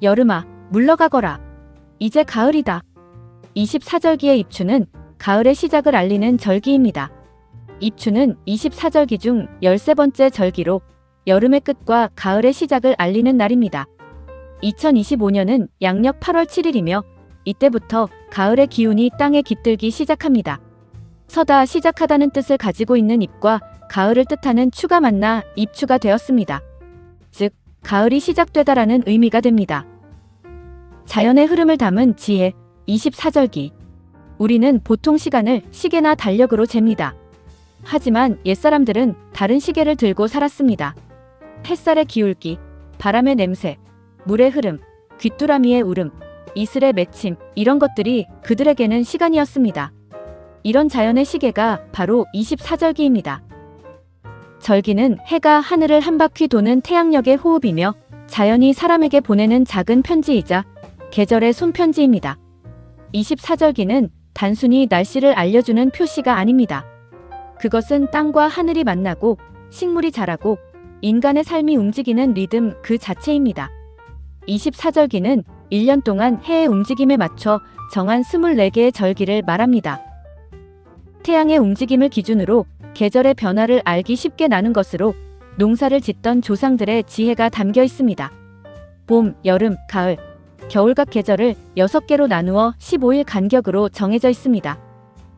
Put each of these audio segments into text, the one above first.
여름아, 물러가거라. 이제 가을이다. 24절기의 입추는 가을의 시작을 알리는 절기입니다. 입추는 24절기 중 13번째 절기로 여름의 끝과 가을의 시작을 알리는 날입니다. 2025년은 양력 8월 7일이며 이때부터 가을의 기운이 땅에 깃들기 시작합니다. 서다 시작하다는 뜻을 가지고 있는 입과 가을을 뜻하는 추가 만나 입추가 되었습니다. 즉, 가을이 시작되다라는 의미가 됩니다. 자연의 흐름을 담은 지혜, 24절기. 우리는 보통 시간을 시계나 달력으로 잽니다. 하지만 옛사람들은 다른 시계를 들고 살았습니다. 햇살의 기울기, 바람의 냄새, 물의 흐름, 귀뚜라미의 울음, 이슬의 맺힘, 이런 것들이 그들에게는 시간이었습니다. 이런 자연의 시계가 바로 24절기입니다. 절기는 해가 하늘을 한 바퀴 도는 태양력의 호흡이며 자연이 사람에게 보내는 작은 편지이자 계절의 손편지입니다. 24절기는 단순히 날씨를 알려주는 표시가 아닙니다. 그것은 땅과 하늘이 만나고 식물이 자라고 인간의 삶이 움직이는 리듬 그 자체입니다. 24절기는 1년 동안 해의 움직임에 맞춰 정한 24개의 절기를 말합니다. 태양의 움직임을 기준으로 계절의 변화를 알기 쉽게 나눈 것으로 농사를 짓던 조상들의 지혜가 담겨 있습니다. 봄, 여름, 가을, 겨울 각 계절을 6개로 나누어 15일 간격으로 정해져 있습니다.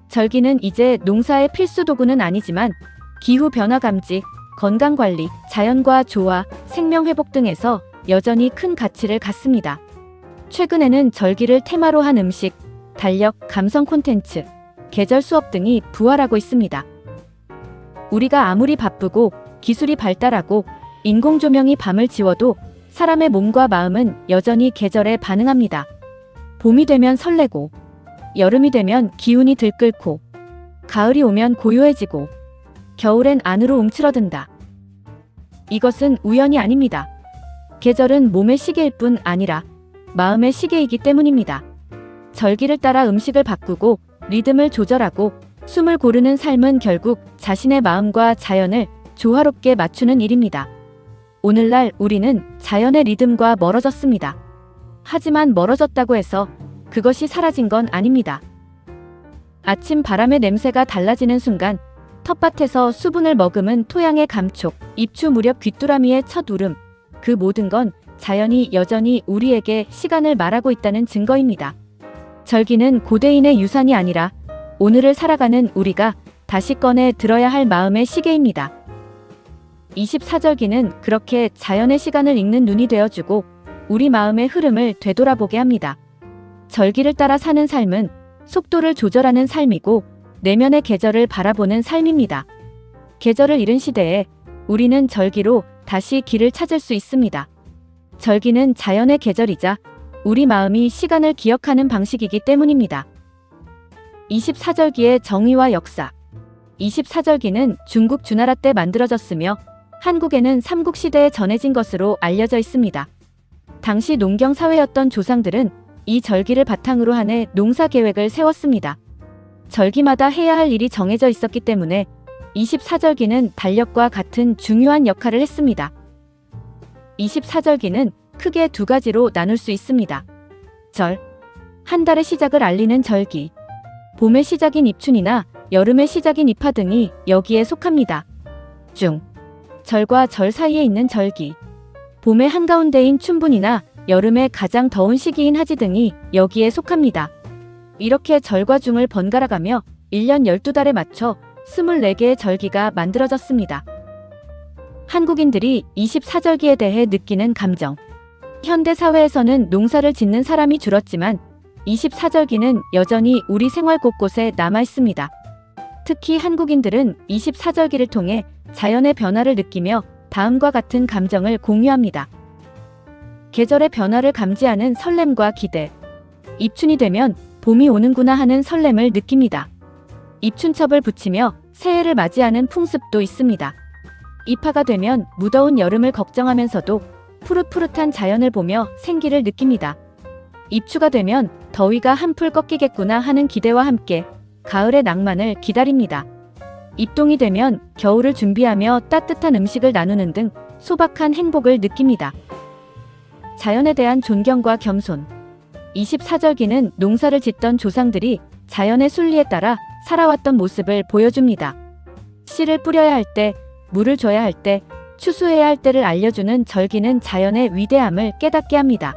절기는 이제 농사의 필수 도구는 아니지만 기후 변화 감지, 건강 관리, 자연과 조화, 생명 회복 등에서 여전히 큰 가치를 갖습니다. 최근에는 절기를 테마로 한 음식, 달력, 감성 콘텐츠, 계절 수업 등이 부활하고 있습니다. 우리가 아무리 바쁘고 기술이 발달하고 인공 조명이 밤을 지워도 사람의 몸과 마음은 여전히 계절에 반응합니다. 봄이 되면 설레고, 여름이 되면 기운이 들끓고, 가을이 오면 고요해지고, 겨울엔 안으로 움츠러든다. 이것은 우연이 아닙니다. 계절은 몸의 시계일 뿐 아니라 마음의 시계이기 때문입니다. 절기를 따라 음식을 바꾸고 리듬을 조절하고 숨을 고르는 삶은 결국 자신의 마음과 자연을 조화롭게 맞추는 일입니다. 오늘날 우리는 자연의 리듬과 멀어졌습니다. 하지만 멀어졌다고 해서 그것이 사라진 건 아닙니다. 아침 바람의 냄새가 달라지는 순간, 텃밭에서 수분을 머금은 토양의 감촉, 입추 무렵 귀뚜라미의 첫 울음, 그 모든 건 자연이 여전히 우리에게 시간을 말하고 있다는 증거입니다. 절기는 고대인의 유산이 아니라 오늘을 살아가는 우리가 다시 꺼내 들어야 할 마음의 시계입니다. 24절기는 그렇게 자연의 시간을 읽는 눈이 되어주고 우리 마음의 흐름을 되돌아보게 합니다. 절기를 따라 사는 삶은 속도를 조절하는 삶이고 내면의 계절을 바라보는 삶입니다. 계절을 잃은 시대에 우리는 절기로 다시 길을 찾을 수 있습니다. 절기는 자연의 계절이자 우리 마음이 시간을 기억하는 방식이기 때문입니다. 24절기의 정의와 역사. 24절기는 중국 주나라 때 만들어졌으며 한국에는 삼국시대에 전해진 것으로 알려져 있습니다. 당시 농경 사회였던 조상들은 이 절기를 바탕으로 한 해 농사 계획을 세웠습니다. 절기마다 해야 할 일이 정해져 있었기 때문에 24절기는 달력과 같은 중요한 역할을 했습니다. 24절기는 크게 두 가지로 나눌 수 있습니다. 절, 한 달의 시작을 알리는 절기. 봄의 시작인 입춘이나 여름의 시작인 입하 등이 여기에 속합니다. 중, 절과 절 사이에 있는 절기. 봄의 한가운데인 춘분이나 여름의 가장 더운 시기인 하지 등이 여기에 속합니다. 이렇게 절과 중을 번갈아가며 1년 12달에 맞춰 24개의 절기가 만들어졌습니다. 한국인들이 24절기에 대해 느끼는 감정. 현대 사회에서는 농사를 짓는 사람이 줄었지만 24절기는 여전히 우리 생활 곳곳에 남아 있습니다. 특히 한국인들은 24절기를 통해 자연의 변화를 느끼며 다음과 같은 감정을 공유합니다. 계절의 변화를 감지하는 설렘과 기대. 입춘이 되면 봄이 오는구나 하는 설렘을 느낍니다. 입춘첩을 붙이며 새해를 맞이하는 풍습도 있습니다. 입하가 되면 무더운 여름을 걱정하면서도 푸릇푸릇한 자연을 보며 생기를 느낍니다. 입추가 되면 더위가 한풀 꺾이겠구나 하는 기대와 함께 가을의 낭만을 기다립니다. 입동이 되면 겨울을 준비하며 따뜻한 음식을 나누는 등 소박한 행복을 느낍니다. 자연에 대한 존경과 겸손. 24절기는 농사를 짓던 조상들이 자연의 순리에 따라 살아왔던 모습을 보여줍니다. 씨를 뿌려야 할 때, 물을 줘야 할 때, 추수해야 할 때를 알려주는 절기는 자연의 위대함을 깨닫게 합니다.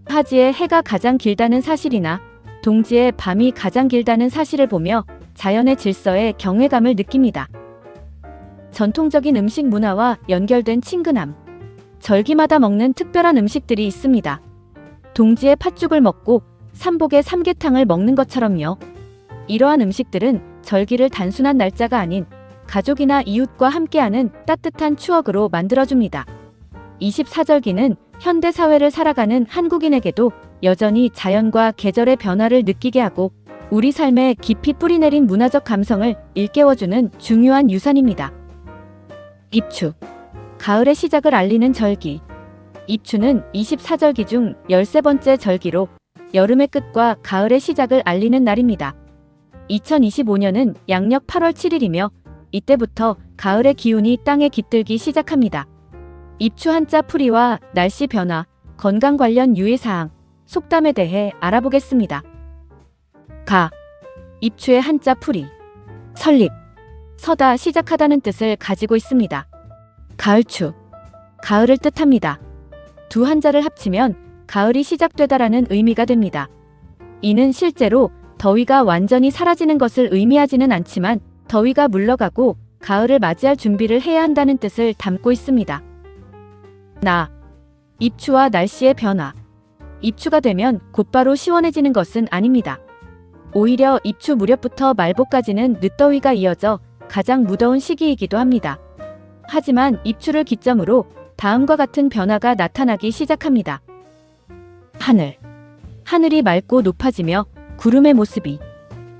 하지에 해가 가장 길다는 사실이나 동지의 밤이 가장 길다는 사실을 보며 자연의 질서에 경외감을 느낍니다. 전통적인 음식 문화와 연결된 친근함. 절기마다 먹는 특별한 음식들이 있습니다. 동지의 팥죽을 먹고 삼복의 삼계탕을 먹는 것처럼요. 이러한 음식들은 절기를 단순한 날짜가 아닌 가족이나 이웃과 함께하는 따뜻한 추억으로 만들어줍니다. 24절기는 현대 사회를 살아가는 한국인에게도 여전히 자연과 계절의 변화를 느끼게 하고 우리 삶에 깊이 뿌리내린 문화적 감성을 일깨워주는 중요한 유산입니다. 입추. 가을의 시작을 알리는 절기. 입추는 24절기 중 13번째 절기로 여름의 끝과 가을의 시작을 알리는 날입니다. 2025년은 양력 8월 7일이며 이때부터 가을의 기운이 땅에 깃들기 시작합니다. 입추 한자 풀이와 날씨 변화, 건강 관련 유의사항, 속담에 대해 알아보겠습니다. 가. 입추의 한자 풀이. 설립. 서다 시작하다는 뜻을 가지고 있습니다. 가을추. 가을을 뜻합니다. 두 한자를 합치면 가을이 시작되다라는 의미가 됩니다. 이는 실제로 더위가 완전히 사라지는 것을 의미하지는 않지만 더위가 물러가고 가을을 맞이할 준비를 해야 한다는 뜻을 담고 있습니다. 나. 입추와 날씨의 변화. 입추가 되면 곧바로 시원해지는 것은 아닙니다. 오히려 입추 무렵부터 말복까지는 늦더위가 이어져 가장 무더운 시기이기도 합니다. 하지만 입추를 기점으로 다음과 같은 변화가 나타나기 시작합니다. 하늘. 하늘이 맑고 높아지며 구름의 모습이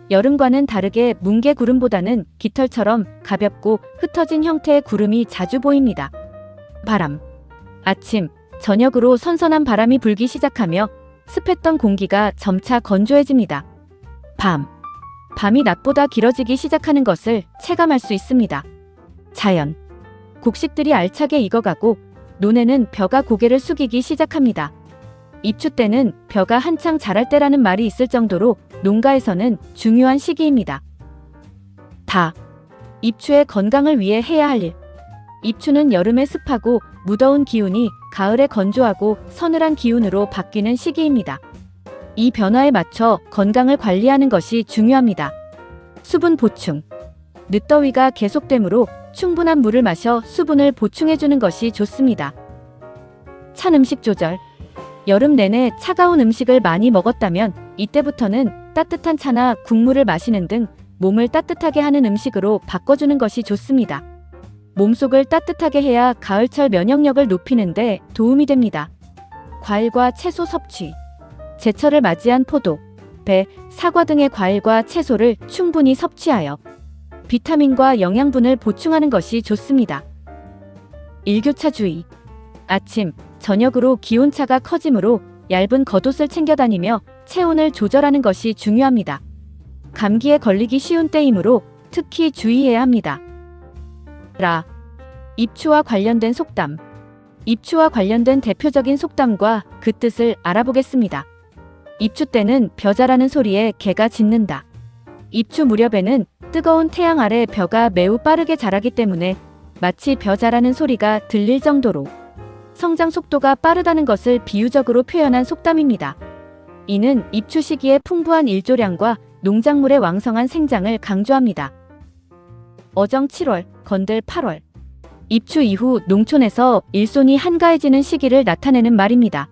여름과는 다르게 뭉게 구름보다는 깃털처럼 가볍고 흩어진 형태의 구름이 자주 보입니다. 바람. 아침, 저녁으로 선선한 바람이 불기 시작하며 습했던 공기가 점차 건조해집니다. 밤. 밤이 낮보다 길어지기 시작하는 것을 체감할 수 있습니다. 자연. 곡식들이 알차게 익어가고 논에는 벼가 고개를 숙이기 시작합니다. 입추 때는 벼가 한창 자랄 때라는 말이 있을 정도로 농가에서는 중요한 시기입니다. 다. 입추의 건강을 위해 해야 할 일. 입추는 여름의 습하고 무더운 기운이 가을의 건조하고 서늘한 기운으로 바뀌는 시기입니다. 이 변화에 맞춰 건강을 관리하는 것이 중요합니다. 수분 보충. 늦더위가 계속되므로 충분한 물을 마셔 수분을 보충해주는 것이 좋습니다. 찬 음식 조절. 여름 내내 차가운 음식을 많이 먹었다면 이때부터는 따뜻한 차나 국물을 마시는 등 몸을 따뜻하게 하는 음식으로 바꿔주는 것이 좋습니다. 몸속을 따뜻하게 해야 가을철 면역력을 높이는 데 도움이 됩니다. 과일과 채소 섭취. 제철을 맞이한 포도, 배, 사과 등의 과일과 채소를 충분히 섭취하여 비타민과 영양분을 보충하는 것이 좋습니다. 일교차 주의. 아침, 저녁으로 기온차가 커지므로 얇은 겉옷을 챙겨 다니며 체온을 조절하는 것이 중요합니다. 감기에 걸리기 쉬운 때이므로 특히 주의해야 합니다. 라. 입추와 관련된 속담. 입추와 관련된 대표적인 속담과 그 뜻을 알아보겠습니다. 입추 때는 벼 자라는 소리에 개가 짖는다. 입추 무렵에는 뜨거운 태양 아래 벼가 매우 빠르게 자라기 때문에 마치 벼 자라는 소리가 들릴 정도로 성장 속도가 빠르다는 것을 비유적으로 표현한 속담입니다. 이는 입추 시기의 풍부한 일조량과 농작물의 왕성한 생장을 강조합니다. 어정 7월, 건들 8월. 입추 이후 농촌에서 일손이 한가해지는 시기를 나타내는 말입니다.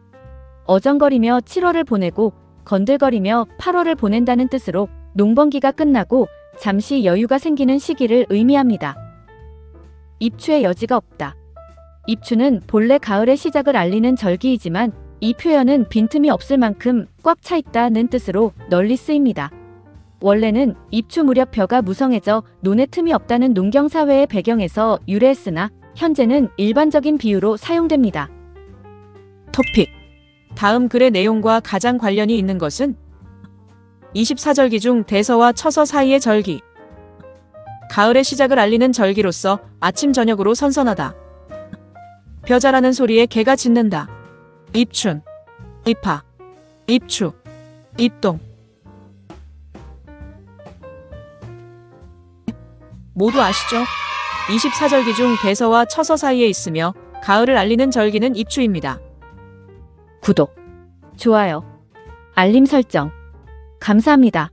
어정거리며 7월을 보내고 건들거리며 8월을 보낸다는 뜻으로 농번기가 끝나고 잠시 여유가 생기는 시기를 의미합니다. 입추의 여지가 없다. 입추는 본래 가을의 시작을 알리는 절기이지만 이 표현은 빈틈이 없을 만큼 꽉 차 있다는 뜻으로 널리 쓰입니다. 원래는 입추 무렵 벼가 무성해져 논의 틈이 없다는 농경사회의 배경에서 유래했으나 현재는 일반적인 비유로 사용됩니다. 토픽. 다음 글의 내용과 가장 관련이 있는 것은 24절기 중 대서와 처서 사이의 절기. 가을의 시작을 알리는 절기로서 아침 저녁으로 선선하다. 벼 자라는 소리에 개가 짖는다. 입춘, 입하, 입추, 입동. 모두 아시죠? 24절기 중 대서와 처서 사이에 있으며 가을을 알리는 절기는 입추입니다. 구독, 좋아요, 알림 설정. 감사합니다.